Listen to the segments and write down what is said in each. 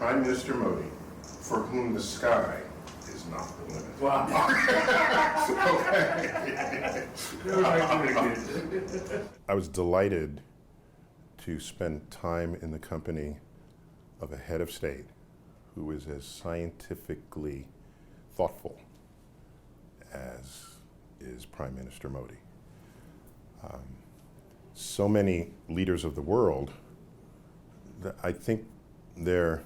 Prime Minister Modi, for whom the sky is not the limit. Wow. I was delighted to spend time in the company of a head of state who is as scientifically thoughtful as is Prime Minister Modi. So many leaders of the world, I think their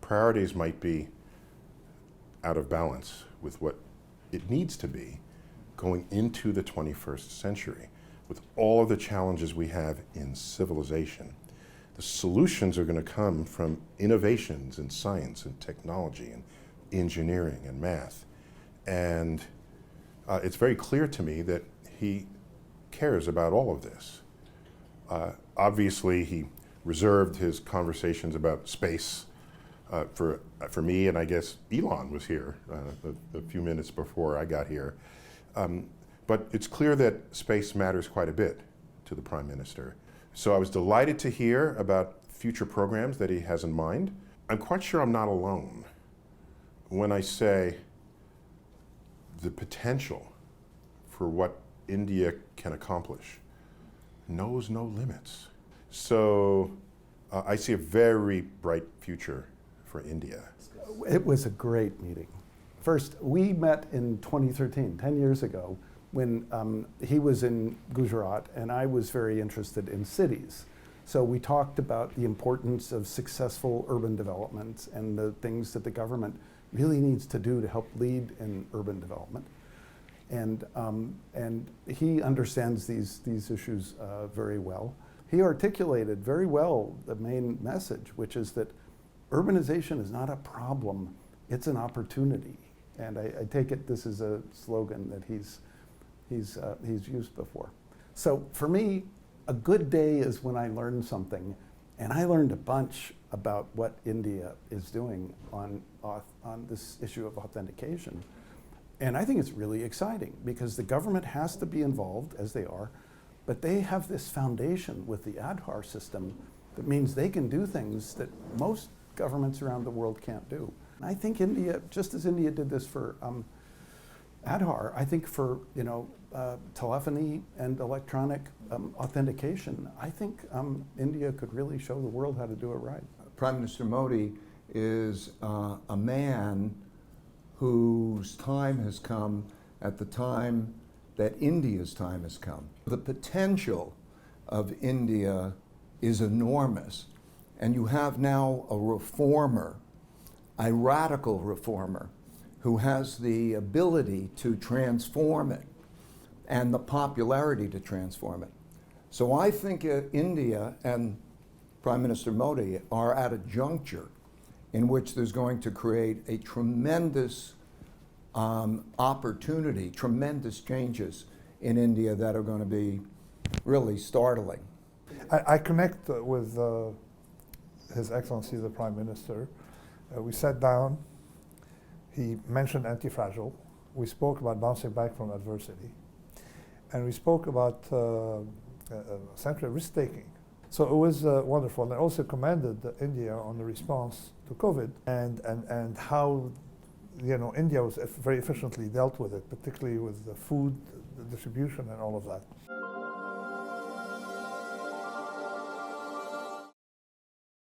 priorities might be out of balance with what it needs to be going into the 21st century. With all of the challenges we have in civilization, the solutions are going to come from innovations in science and technology and engineering and math. And it's very clear to me that he cares about all of this. Obviously, he reserved his conversations about space for me, and I guess Elon was here a few minutes before I got here. But it's clear that space matters quite a bit to the Prime Minister. So I was delighted to hear about future programs that he has in mind. I'm quite sure I'm not alone when I say the potential for what India can accomplish knows no limits. So I see a very bright future for India. It was a great meeting. First, we met in 2013, 10 years ago, when he was in Gujarat and I was very interested in cities. So we talked about the importance of successful urban development and the things that the government really needs to do to help lead in urban development. And he understands these issues very well. He articulated very well the main message, which is that urbanization is not a problem, it's an opportunity. And I take it this is a slogan that he's used before. So for me, a good day is when I learn something, and I learned a bunch about what India is doing on this issue of authentication. And I think it's really exciting because the government has to be involved, as they are, but they have this foundation with the Aadhaar system that means they can do things that most governments around the world can't do. And I think India, just as India did this for Aadhaar, I think for telephony and electronic authentication, I think India could really show the world how to do it right. Prime Minister Modi is a man whose time has come at the time that India's time has come. The potential of India is enormous, and you have now a reformer, a radical reformer, who has the ability to transform it and the popularity to transform it. So I think India and Prime Minister Modi are at a juncture in which there's going to create a tremendous opportunity, tremendous changes in India that are going to be really startling. I connect with His Excellency the Prime Minister. We sat down, he mentioned anti-fragile, we spoke about bouncing back from adversity, and we spoke about essentially risk-taking. So it was wonderful, and I also commended India on the response to COVID and how India was very efficiently dealt with it, particularly with the food distribution and all of that.